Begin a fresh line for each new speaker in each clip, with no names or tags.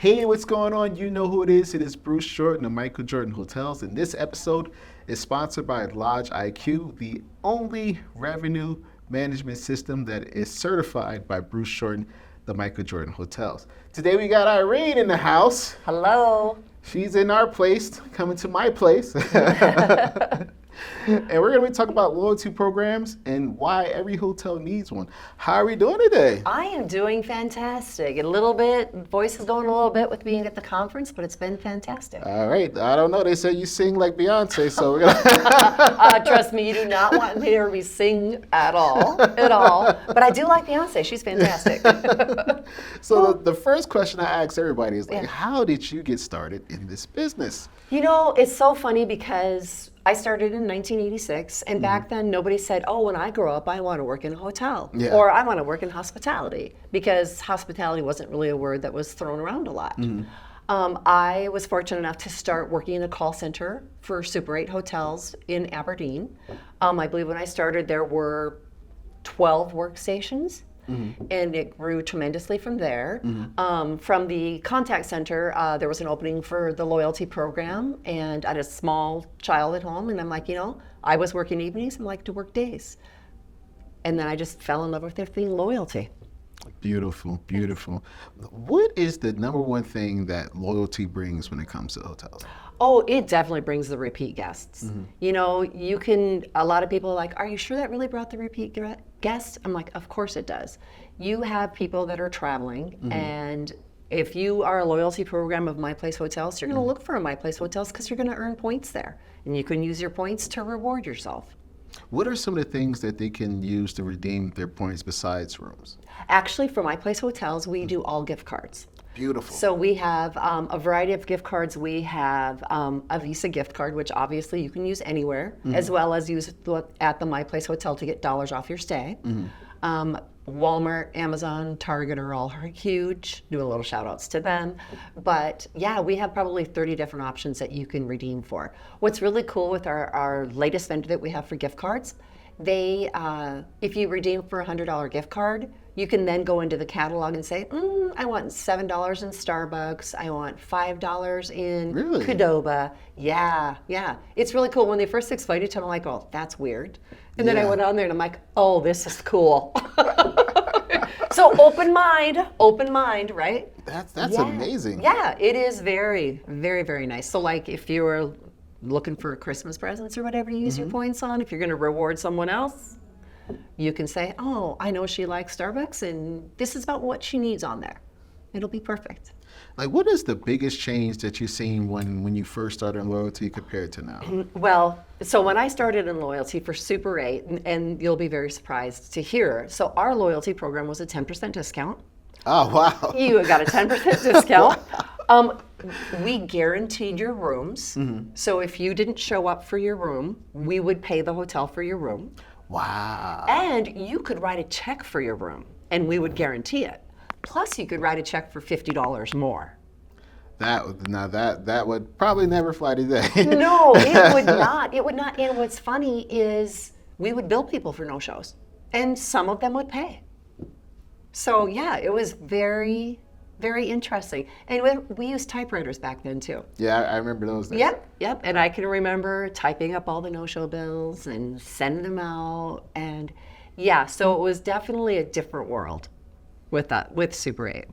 Hey, what's going on? You know who it is. It is Bruce Jordan of Michael Jordan Hotels. And this episode is sponsored by Lodge IQ, the only revenue management system that is certified by Bruce Jordan, the Michael Jordan Hotels. Today we got Irene in the house.
Hello.
She's in our place, coming to my place. And we're going to be talking about loyalty programs and why every hotel needs one. How are we doing today?
I am doing fantastic. A little bit, voice is going a little bit with being at the conference, but it's been fantastic.
All right. I don't know. They said you sing like Beyonce, so we're going to...
Trust me, you do not want me to hear me sing at all. But I do like Beyonce. She's fantastic.
So the first question I ask everybody is like, how did you get started in this business?
You know, it's so funny because I started in 1986, and back then nobody said, oh, when I grow up, I want to work in a hotel, or I want to work in hospitality, because hospitality wasn't really a word that was thrown around a lot. I was fortunate enough to start working in a call center for Super 8 hotels in Aberdeen. I believe when I started, there were 12 workstations. And it grew tremendously from there. From the contact center, there was an opening for the loyalty program, and I had a small child at home, and I'm like, you know, I was working evenings, I like to work days. And then I just fell in love with everything loyalty.
Beautiful, beautiful. What is the number one thing that loyalty brings when it comes to hotels?
Oh, it definitely brings the repeat guests. You know, a lot of people are like, are you sure that really brought the repeat guests? I'm like, of course it does. You have people that are traveling, and if you are a loyalty program of My Place Hotels, you're going to look for a My Place Hotels because you're going to earn points there, and you can use your points to reward yourself.
What are some of the things that they can use to redeem their points besides rooms?
Actually, for My Place Hotels, we do all gift cards.
Beautiful.
So we have a variety of gift cards. We have a Visa gift card, which obviously you can use anywhere, as well as use at the My Place Hotel to get dollars off your stay. Walmart, Amazon, Target are all huge. Do a little shout outs to them. But yeah, we have probably 30 different options that you can redeem for. What's really cool with our latest vendor that we have for gift cards, if you redeem for a $100 gift card, you can then go into the catalog and say, I want $7 in Starbucks. I want $5 in Qdoba. Yeah. It's really cool. When they first explained it to me, I'm like, oh, that's weird. And then I went on there and I'm like, oh, this is cool. So open mind, right?
That's amazing.
Yeah, it is very, very, very nice. So like if you're looking for Christmas presents or whatever to use your points on, if you're going to reward someone else, you can say, oh, I know she likes Starbucks, and this is about what she needs on there. It'll be perfect.
Like, what is the biggest change that you've seen when you first started in loyalty compared to now?
Well, so when I started in loyalty for Super 8, and you'll be very surprised to hear, so our loyalty program was a 10% discount.
Oh, wow.
You got a 10% discount. We guaranteed your rooms. So if you didn't show up for your room, we would pay the hotel for your room.
Wow.
And you could write a check for your room, and we would guarantee it. Plus, you could write a check for $50 more.
That would probably never fly today.
No, it would not. It would not. And what's funny is we would bill people for no-shows, and some of them would pay. So yeah, it was very, very interesting. And we used typewriters back then too.
Yeah, I remember those days.
Yep. And I can remember typing up all the no-show bills and sending them out. And yeah, so it was definitely a different world with Super 8.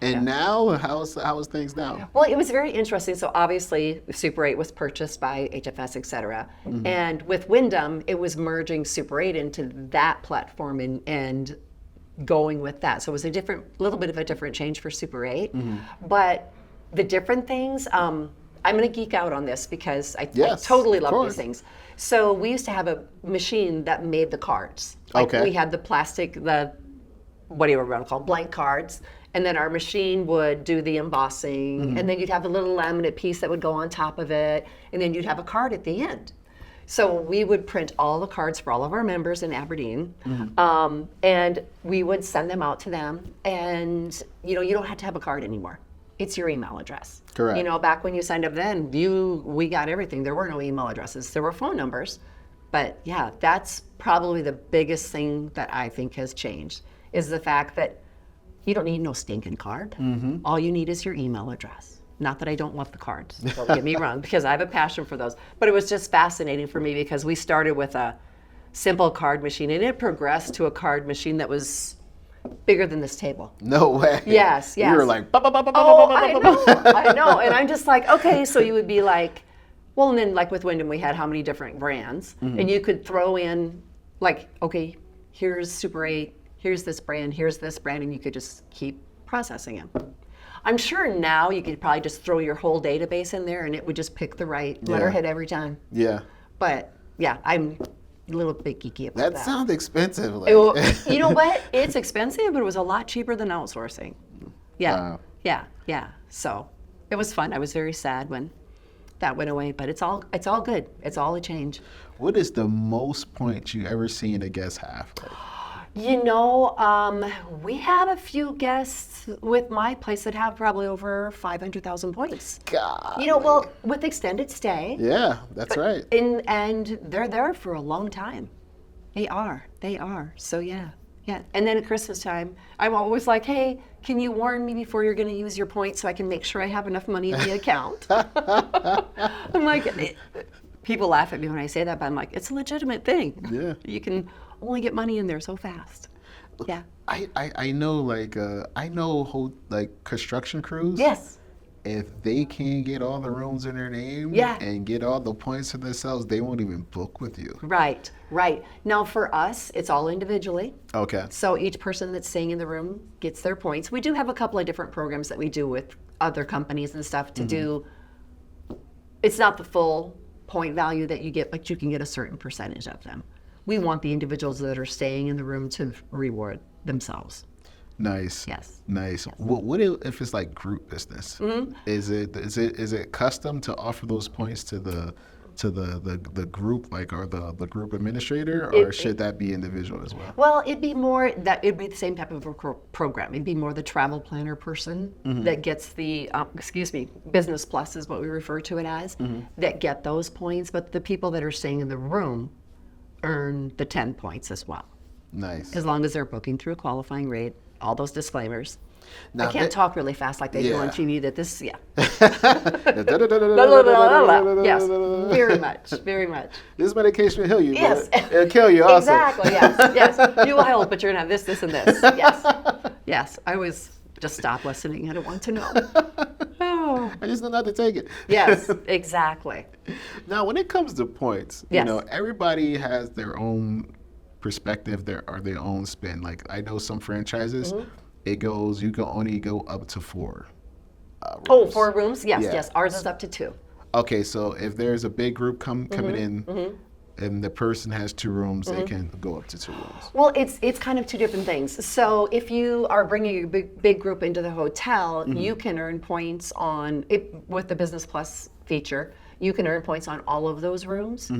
And now, how's things now?
Well, it was very interesting. So obviously, Super 8 was purchased by HFS, et cetera. And with Wyndham, it was merging Super 8 into that platform and going with that. So it was a little bit of a different change for Super 8. But the different things, I'm going to geek out on this because I totally love these things. So we used to have a machine that made the cards. We had the plastic, what do you want to call blank cards. And then our machine would do the embossing, and then you'd have a little laminate piece that would go on top of it, and then you'd have a card at the end. So we would print all the cards for all of our members in Aberdeen, and we would send them out to them. And you don't have to have a card anymore. It's your email address.
Correct.
Back when you signed up then, we got everything. There were no email addresses. There were phone numbers. But yeah, that's probably the biggest thing that I think has changed, is the fact that You don't need no stinking card. All you need is your email address. Not that I don't love the cards, don't get me wrong, because I have a passion for those. But it was just fascinating for me because we started with a simple card machine and it progressed to a card machine that was bigger than this table.
No way.
Yes.
You were like,
Oh, I know. And I'm just like, okay, so you would be like, well, and then like with Wyndham, we had how many different brands, and you could throw in like, okay, here's Super 8, here's this brand, and you could just keep processing them. I'm sure now you could probably just throw your whole database in there and it would just pick the right letterhead every time.
Yeah.
But yeah, I'm a little bit geeky about that.
That sounds expensive. Like.
You know what? It's expensive, but it was a lot cheaper than outsourcing. Yeah.
Wow.
Yeah. So it was fun. I was very sad when that went away, but it's all good. It's all a change.
What is the most points you ever seen a guest have?
You know, we have a few guests with my place that have probably over 500,000 points.
God.
You know, well, with extended stay.
Yeah, that's right.
And they're there for a long time. They are. So yeah. And then at Christmas time, I'm always like, hey, can you warn me before you're going to use your points so I can make sure I have enough money in the account? I'm like, people laugh at me when I say that, but I'm like, it's a legitimate thing.
Yeah.
You can only get money in there so fast. Yeah.
I know like construction crews.
Yes.
If they can't get all the rooms in their name and get all the points for themselves, they won't even book with you.
Right. Now for us, it's all individually.
Okay.
So each person that's staying in the room gets their points. We do have a couple of different programs that we do with other companies and stuff to do. It's not the full point value that you get, but you can get a certain percentage of them. We want the individuals that are staying in the room to reward themselves.
Nice.
Yes.
Nice. What if it's like group business? Is it custom to offer those points to the group, like, or the group administrator, or should that be individual as well?
Well, it'd be the same type of a program. It'd be more the travel planner person that gets the business plus is what we refer to it as, that get those points. But the people that are staying in the room earn the 10 points as well.
Nice.
As long as they're booking through a qualifying rate, all those disclaimers.
Now
I can't talk really fast like they do on TV. Yes, very much.
This medication will heal you.
Yes.
But it'll kill you also.
Exactly, yes. You will help, but you're going to have this, and this. Yes. I always just stop listening. I don't want to know. Oh.
I just know not to take it.
Yes, exactly.
Now, when it comes to points, you know, everybody has their own perspective, their own spin. Like, I know some franchises, you can only go up to 4 rooms.
4 rooms? Yes. Ours is up to 2.
Okay, so if there's a big group coming in, and the person has 2 rooms, they can go up to 2 rooms.
Well, it's kind of 2 different things. So if you are bringing a big group into the hotel, you can earn points on it with the Business Plus feature. You can earn points on all of those rooms,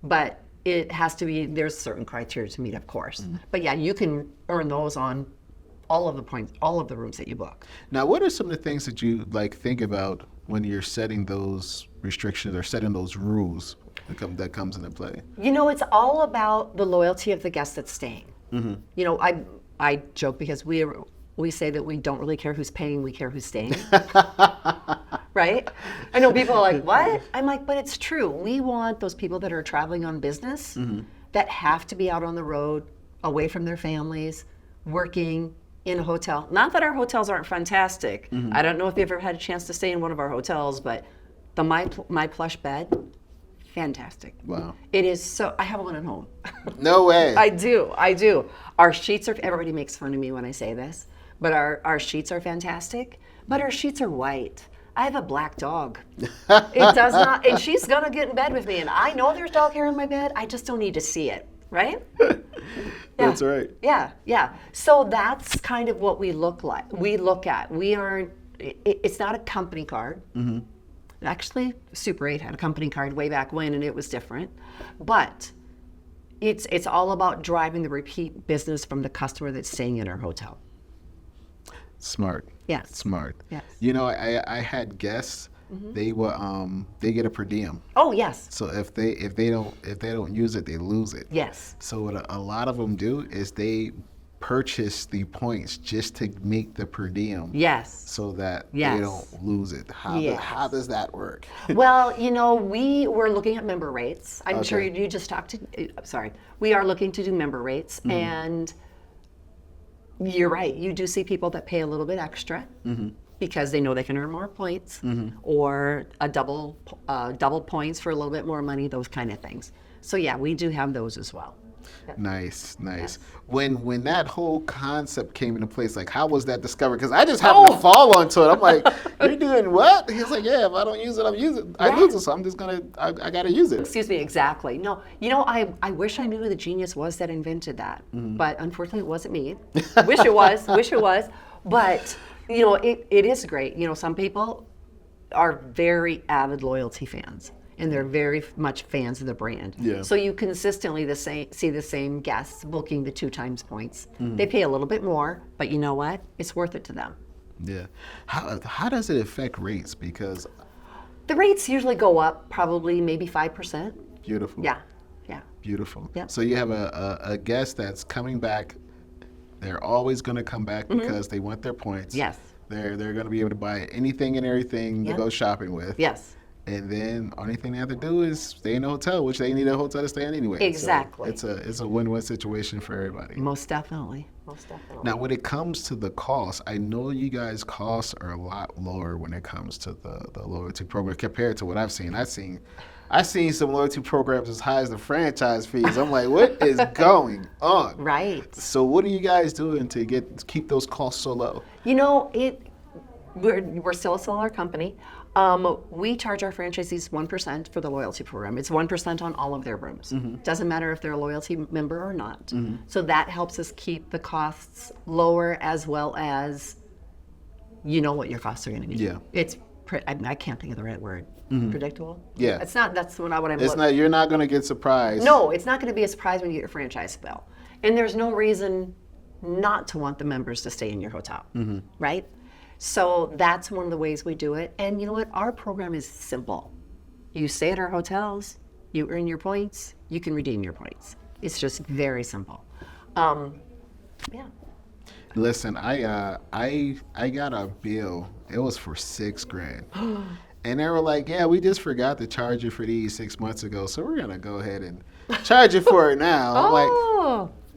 but it has to be, there's certain criteria to meet, of course. But yeah, you can earn those on all of the points, all of the rooms that you book.
Now, what are some of the things that you think about when you're setting those restrictions or setting those rules that comes into play?
You know, it's all about the loyalty of the guest that's staying. You know, I joke because we say that we don't really care who's paying, we care who's staying. Right? I know people are like, what? I'm like, but it's true. We want those people that are traveling on business that have to be out on the road, away from their families, working in a hotel. Not that our hotels aren't fantastic. I don't know if you've ever had a chance to stay in one of our hotels, but the My Plush bed, fantastic.
Wow.
It is so, I have one at home.
No way.
I do. Our sheets are, everybody makes fun of me when I say this, but our sheets are fantastic, but our sheets are white. I have a black dog. It does not, and she's gonna get in bed with me, and I know there's dog hair in my bed, I just don't need to see it, right?
That's right.
Yeah. So that's kind of what we look at. We aren't, it's not a company card. Actually, Super 8 had a company card way back when, and it was different. But it's all about driving the repeat business from the customer that's staying in our hotel.
Smart.
Yes.
Smart.
Yes.
You know, I had guests. They get a per diem.
Oh yes.
So if they don't use it, they lose it.
Yes.
So what a lot of them do is they purchase the points just to make the per diem.
Yes.
So that
Yes.
they don't lose it.
Yes.
How does that work?
Well, we were looking at member rates. I'm sure
Okay.
you just talked to, sorry. We are looking to do member rates. And you're right. You do see people that pay a little bit extra because they know they can earn more points or a double points for a little bit more money, those kind of things. So yeah, we do have those as well.
Nice. When that whole concept came into place, like how was that discovered? Because I just happened to fall onto it. I'm like, you're doing what? He's like, yeah, if I don't use it, I lose it. So I'm just I gotta use it.
Excuse me, exactly. No, I wish I knew who the genius was that invented that, but unfortunately it wasn't me. Wish it was. But, it is great. Some people are very avid loyalty fans, and they're very much fans of the brand.
Yeah.
So you consistently see the same guests booking the 2 times points. They pay a little bit more, but you know what? It's worth it to them.
Yeah. How does it affect rates? Because
The rates usually go up probably maybe 5%.
beautiful.
Yeah.
Beautiful.
Yep.
So you have a guest that's coming back. They're always going to come back because they want their points.
Yes.
They're going to be able to buy anything and everything
Yep.
to go shopping with.
Yes.
And then only thing they have to do is stay in a hotel, which they need a hotel to stay in anyway.
Exactly.
So it's a win-win situation for everybody.
Most definitely.
Now, when it comes to the cost, I know you guys' costs are a lot lower when it comes to the loyalty program compared to what I've seen. I've seen some loyalty programs as high as the franchise fees. I'm like, what is going on?
Right.
So what are you guys doing to keep those costs so low?
We're still a smaller company. We charge our franchisees 1% for the loyalty program. It's 1% on all of their rooms. Doesn't matter if they're a loyalty member or not. So that helps us keep the costs lower, as well as you know what your costs are going to be.
Yeah.
It's I can't think of the right word. Predictable.
Yeah.
It's not. That's not what I'm.
You're not going to get surprised.
No, it's not going to be a surprise when you get your franchise bill. And there's no reason not to want the members to stay in your hotel, right? So that's one of the ways we do it. And you know what? Our program is simple. You stay at our hotels, you earn your points, you can redeem your points. It's just very simple. Yeah.
Listen, I got a bill. It was for $6,000. And they were like, yeah, we just forgot to charge you for these 6 months ago, so we're gonna go ahead and charge you for it now. I'm like,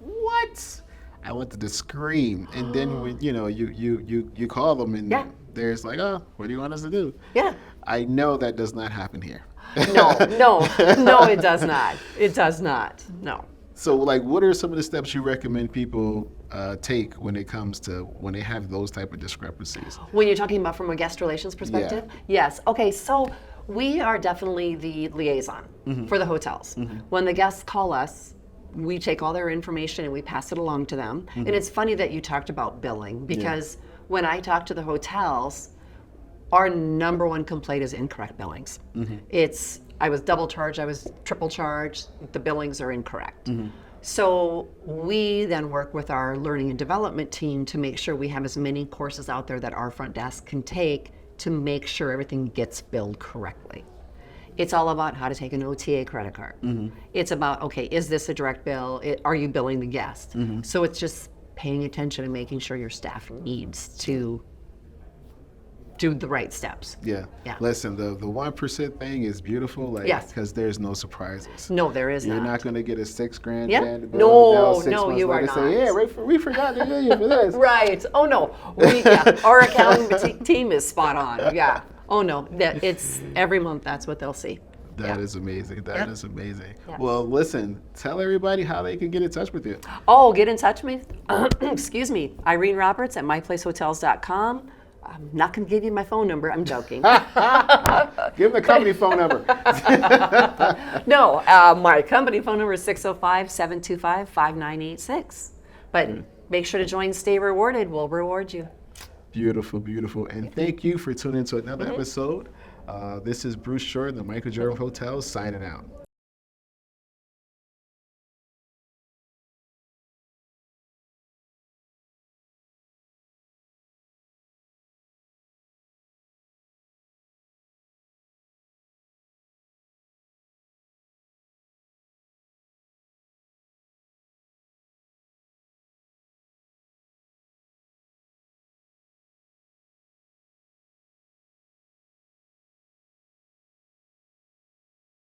what? I wanted to scream, and then when, you call them, and there's like, oh, what do you want us to do?
Yeah.
I know that does not happen here.
No, it does not. It does not. No.
So, like, what are some of the steps you recommend people take when it comes to when they have those type of discrepancies?
When you're talking about from a guest relations perspective?
Yeah.
Yes. Okay, so we are definitely the liaison for the hotels. When the guests call us, we take all their information and we pass it along to them. And it's funny that you talked about billing, because when I talk to the hotels, our number one complaint is incorrect billings. I was double charged, I was triple charged, the billings are incorrect. So we then work with our learning and development team to make sure we have as many courses out there that our front desk can take to make sure everything gets billed correctly. It's all about how to take an OTA credit card. It's about, okay, is this a direct bill? Are you billing the guest? So it's just paying attention and making sure your staff needs to do the right steps.
Yeah. Listen, the 1% thing is beautiful, because there's no surprises.
No, there is not.
You're not going to get a $6,000
Yeah.
brand bill.
No, you are not.
Say, yeah, we forgot to pay you for this.
Right. Oh no. Our accounting team is spot on. Yeah. Oh no. It's every month. That's what they'll see.
That is amazing. That is amazing.
Yep.
Well, listen, tell everybody how they can get in touch with you.
Oh, get in touch with me. Excuse me. Irene Roberts at myplacehotels.com. I'm not going to give you my phone number. I'm joking.
Give them the company phone number.
No, my company phone number is 605-725-5986. But make sure to join Stay Rewarded. We'll reward you.
Beautiful, beautiful. And thank you for tuning in to another episode. This is Bruce Short, the Michael Jordan Hotels, signing out.